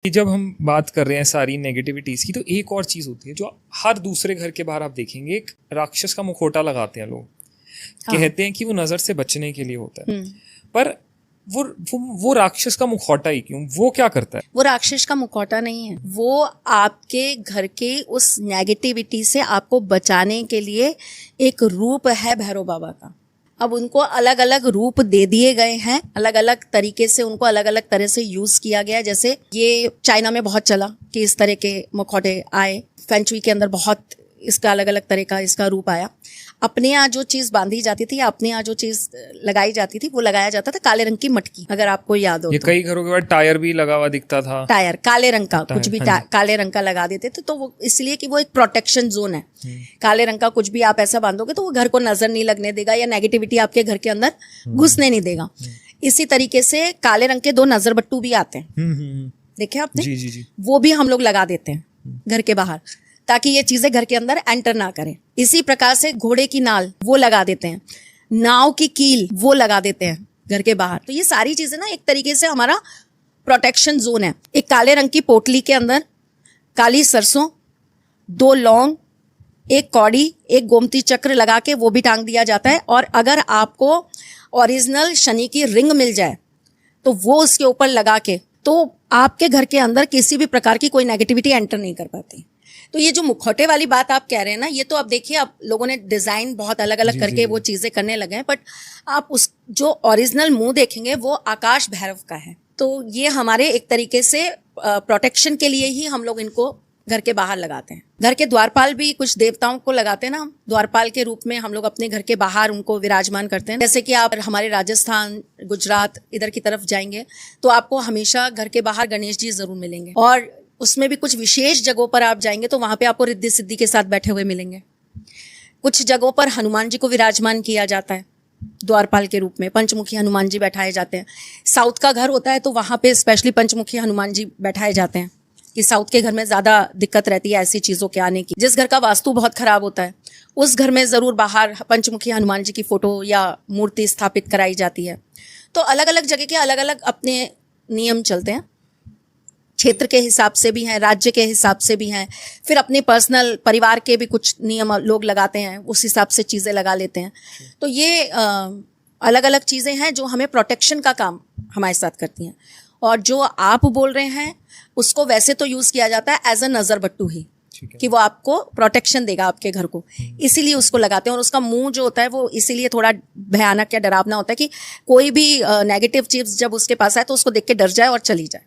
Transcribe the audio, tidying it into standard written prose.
कि जब हम बात कर रहे हैं सारी नेगेटिविटीज की, तो एक और चीज होती है जो हर दूसरे घर के बाहर आप देखेंगे, एक राक्षस का मुखौटा लगाते हैं लोग। हाँ। कहते हैं कि वो नजर से बचने के लिए होता है, पर वो राक्षस का मुखौटा ही क्यों? वो क्या करता है? वो राक्षस का मुखौटा नहीं है, वो आपके घर के उस नेगेटिविटी से आपको बचाने के लिए एक रूप है भैरव बाबा का। अब उनको अलग अलग रूप दे दिए गए हैं, अलग अलग तरीके से उनको अलग अलग तरह से यूज किया गया। जैसे ये चाइना में बहुत चला कि इस तरह के मुखौटे आए, फेंचुई के अंदर बहुत इसका अलग अलग तरह का इसका रूप आया। अपने यहाँ जो चीज बांधी जाती थी, अपने यहाँ जो चीज लगाई जाती थी, वो लगाया जाता था काले रंग की मटकी, अगर आपको याद हो। ये तो कई घरों के बाद टायर भी लगा हुआ दिखता था, टायर काले रंग का, कुछ भी हाँ काले रंग का लगा देते थे, तो वो इसलिए कि वो एक प्रोटेक्शन जोन है। काले रंग का कुछ भी आप ऐसा बांधोगे तो वो घर को नजर नहीं लगने देगा या नेगेटिविटी आपके घर के अंदर घुसने नहीं देगा। इसी तरीके से काले रंग के 2 नजर बट्टू भी आते हैं, देखे आपने? जी जी जी। वो भी हम लोग लगा देते हैं घर के बाहर, ताकि ये चीजें घर के अंदर एंटर ना करें। इसी प्रकार से घोड़े की नाल वो लगा देते हैं, नाव की कील वो लगा देते हैं घर के बाहर। तो ये सारी चीजें ना एक तरीके से हमारा प्रोटेक्शन जोन है। एक काले रंग की पोटली के अंदर काली सरसों, 2 लौंग, 1 कौड़ी, 1 गोमती चक्र लगा के वो भी टांग दिया जाता है। और अगर आपको ओरिजिनल शनि की रिंग मिल जाए तो वो उसके ऊपर लगा के, तो आपके घर के अंदर किसी भी प्रकार की कोई नेगेटिविटी एंटर नहीं कर पाती। तो ये जो मुखौटे वाली बात आप कह रहे हैं ना, ये तो अब देखिए, अब लोगों ने डिजाइन बहुत अलग अलग करके वो चीजें करने लगे हैं, बट आप उस जो ओरिजिनल मुंह देखेंगे वो आकाश भैरव का है। तो ये हमारे एक तरीके से प्रोटेक्शन के लिए ही हम लोग इनको घर के बाहर लगाते हैं। घर के द्वारपाल भी कुछ देवताओं को लगाते हैं ना, हम द्वारपाल के रूप में हम लोग अपने घर के बाहर उनको विराजमान करते हैं। जैसे कि आप हमारे राजस्थान, गुजरात इधर की तरफ जाएंगे तो आपको हमेशा घर के बाहर गणेश जी जरूर मिलेंगे, और उसमें भी कुछ विशेष जगहों पर आप जाएंगे तो वहां पे आपको रिद्धि सिद्धि के साथ बैठे हुए मिलेंगे। कुछ जगहों पर हनुमान जी को विराजमान किया जाता है द्वारपाल के रूप में, पंचमुखी हनुमान जी बैठाए जाते हैं। साउथ का घर होता है तो वहां पे स्पेशली पंचमुखी हनुमान जी बैठाए जाते हैं, कि साउथ के घर में ज्यादा दिक्कत रहती है ऐसी चीजों के आने की। जिस घर का वास्तु बहुत खराब होता है उस घर में जरूर बाहर पंचमुखी हनुमान जी की फोटो या मूर्ति स्थापित कराई जाती है। तो अलग अलग जगह के अलग अलग अपने नियम चलते हैं, क्षेत्र के हिसाब से भी हैं, राज्य के हिसाब से भी हैं, फिर अपने पर्सनल परिवार के भी कुछ नियम लोग लगाते हैं, उस हिसाब से चीज़ें लगा लेते हैं। तो ये अलग अलग चीज़ें हैं जो हमें प्रोटेक्शन का काम हमारे साथ करती हैं। और जो आप बोल रहे हैं उसको वैसे तो यूज़ किया जाता है एज अ नज़र बट्टू ही, कि वो आपको प्रोटेक्शन देगा आपके घर को, इसीलिए उसको लगाते हैं। और उसका मुंह जो होता है वो इसीलिए थोड़ा भयानक या डरावना होता है कि कोई भी नेगेटिव चीज़ जब उसके पास आए तो उसको देख के डर जाए और चली जाए।